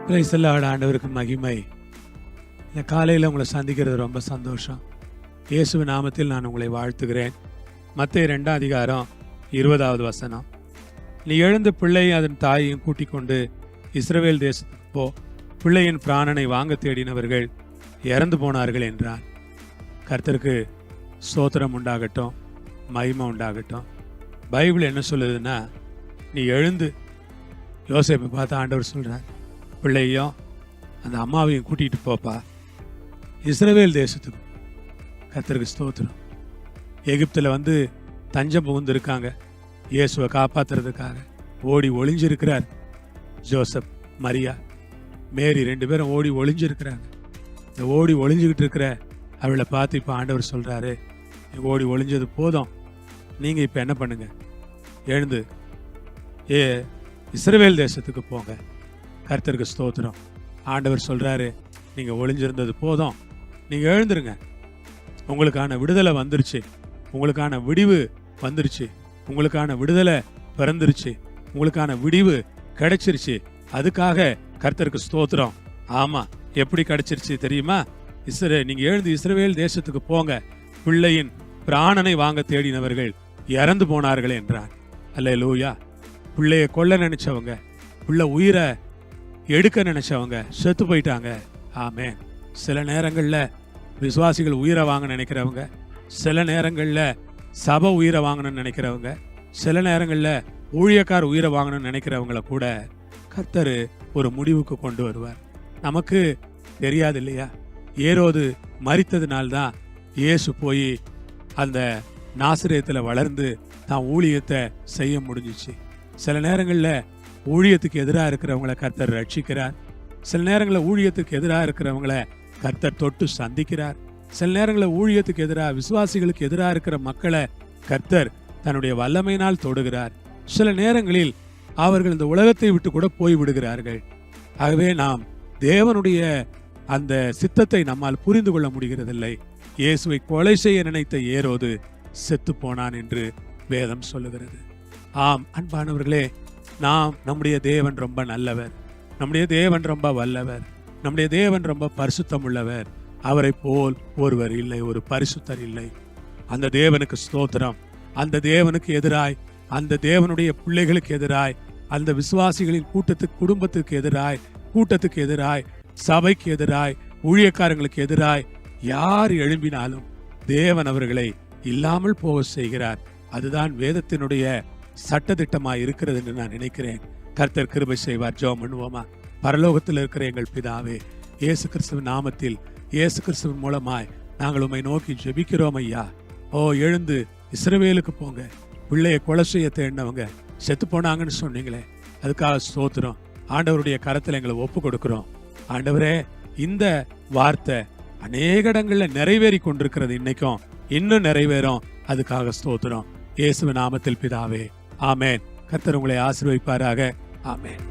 Praise the Lord. ஆண்டவருக்கு மகிமை. இந்த காலையில் உங்களை சந்திக்கிறது ரொம்ப சந்தோஷம். இயேசுவின் நாமத்தில் நான் உங்களை வாழ்த்துகிறேன். மத்தேயு 2 அதிகாரம் 20வது வசனம். நீ எழுந்து பிள்ளையை அதன் தாயையும் கூட்டிக் கொண்டு இஸ்ரவேல் தேசத்துக்கு போ. பிள்ளையின் பிராணனை வாங்க தேடினவர்கள் இறந்து போனார்கள் என்றான். கர்த்தருக்கு ஸ்தோத்திரம் உண்டாகட்டும், மகிமை உண்டாகட்டும். பைபிள் என்ன சொல்லுதுன்னா, நீ எழுந்து, யோசேப்பை பார்த்து ஆண்டவர் சொல்கிறார், பிள்ளையும் அந்த அம்மாவையும் கூட்டிகிட்டு போப்பா இஸ்ரவேல் தேசத்துக்கு. கர்த்தருக்கு ஸ்தோத்திரம். எகிப்தில் தஞ்சம் புகுந்திருக்காங்க. இயேசுவை காப்பாற்றுறதுக்காக ஓடி ஒளிஞ்சிருக்கிறார் ஜோசப், மரியா, மேரி 2 பேரும் ஓடி ஒளிஞ்சிருக்கிறாங்க. இந்த ஓடி ஒளிஞ்சுக்கிட்டு இருக்கிற அவளை பார்த்து இப்போ ஆண்டவர் சொல்கிறாரு, ஓடி ஒளிஞ்சது போதும், நீங்கள் இப்போ என்ன பண்ணுங்க, எழுந்து இஸ்ரவேல் தேசத்துக்கு போங்க. கர்த்தருக்கு ஸ்தோத்திரம். ஆண்டவர் சொல்கிறாரு, நீங்கள் ஒளிஞ்சிருந்தது போதும், நீங்கள் எழுந்துருங்க. உங்களுக்கான விடுதலை வந்துருச்சு, உங்களுக்கான விடிவு வந்துருச்சு, உங்களுக்கான விடுதலை பிறந்துருச்சு, உங்களுக்கான விடிவு கிடைச்சிருச்சு. அதுக்காக கர்த்தருக்கு ஸ்தோத்திரம். ஆமாம், எப்படி கிடைச்சிருச்சு தெரியுமா? நீங்கள் எழுந்து இஸ்ரவேல் தேசத்துக்கு போங்க. பிள்ளையின் பிராணனை வாங்க தேடினவர்கள் இறந்து போனார்கள் என்றார். அல்லேலூயா. பிள்ளையை கொல்ல நினைச்சவங்க, பிள்ளை உயிரை எடுக்க நினைச்சவங்க செத்து போயிட்டாங்க. ஆமென். சில நேரங்களில் விசுவாசிகள் உயிரை வாங்க நினைக்கிறவங்க, சில நேரங்களில் சபை உயிரை வாங்கணும்னு நினைக்கிறவங்க, சில நேரங்களில் ஊழியக்கார் உயிரை வாங்கணும்னு நினைக்கிறவங்கள கூட கர்த்தர் ஒரு முடிவுக்கு கொண்டு வருவார். நமக்கு தெரியாது இல்லையா? ஏரோது மரித்ததுனால்தான் இயேசு போய் அந்த நாசரேத்தில் வளர்ந்து தான் ஊழியத்தை செய்ய முடிஞ்சிச்சு. சில நேரங்களில் ஊழியத்துக்கு எதிராக இருக்கிறவங்களை கர்த்தர் ரட்சிக்கிறார். சில நேரங்களில் ஊழியத்துக்கு எதிராக இருக்கிறவங்களை கர்த்தர் தொட்டு சந்திக்கிறார். சில நேரங்களில் ஊழியத்துக்கு எதிராக, விசுவாசிகளுக்கு எதிராக இருக்கிற மக்களை கர்த்தர் தன்னுடைய வல்லமையினால் தொடுகிறார். சில நேரங்களில் அவர்கள் இந்த உலகத்தை விட்டு கூட போய் விடுகிறார்கள். ஆகவே நாம் தேவனுடைய அந்த சித்தத்தை நம்மால் புரிந்து கொள்ள முடிகிறதில்லை. இயேசுவை கொலை செய்ய நினைத்த ஏரோது செத்து போனான் என்று வேதம் சொல்லுகிறது. ஆம் அன்பானவர்களே, நம்முடைய தேவன் ரொம்ப நல்லவர், நம்முடைய தேவன் ரொம்ப வல்லவர், நம்முடைய தேவன் ரொம்ப பரிசுத்தம் உள்ளவர். அவரை போல் ஒருவர் இல்லை, ஒரு பரிசுத்தர் இல்லை. அந்த தேவனுக்கு ஸ்தோத்திரம். அந்த தேவனுக்கு எதிராய், அந்த தேவனுடைய பிள்ளைகளுக்கு எதிராய், அந்த விசுவாசிகளின் குடும்பத்துக்கு எதிராய், கூட்டத்துக்கு எதிராய், சபைக்கு எதிராய், ஊழியக்காரங்களுக்கு எதிராய் யார் எழும்பினாலும் தேவன் அவர்களை இல்லாமல் போக செய்கிறார். அதுதான் வேதத்தினுடைய சட்டதிட்டமாய் இருக்கிறது என்று நான் நினைக்கிறேன். கர்த்தர் கிருபை செய்வார். ஜெபம் பண்ணுவோமா? பரலோகத்தில் இருக்கிற எங்கள் பிதாவே, இயேசு கிறிஸ்துவின் நாமத்தில், இயேசு கிறிஸ்துவின் மூலமாய் நாங்கள் உம்மை நோக்கி ஜெபிக்கிறோம் ஐயா. எழுந்து இஸ்ரவேலுக்கு போங்க. பிள்ளையை கொலை செய்ய தேடினவங்க செத்து போனாங்கன்னு சொன்னீங்களே, அதுக்காக ஸ்தோத்திரம். ஆண்டவருடைய கரத்தில் எங்களை ஒப்பு கொடுக்கிறோம். ஆண்டவரே, இந்த வார்த்தை அநேக இடங்கள்ல நிறைவேறி கொண்டிருக்கிறது. இன்னைக்கும் இன்னும் நிறைவேறும். அதுக்காக ஸ்தோத்திரம். இயேசுவின் நாமத்தில் பிதாவே, ஆமென். கர்த்தர் உங்களை ஆசீர்வதிப்பாராக. ஆமென்.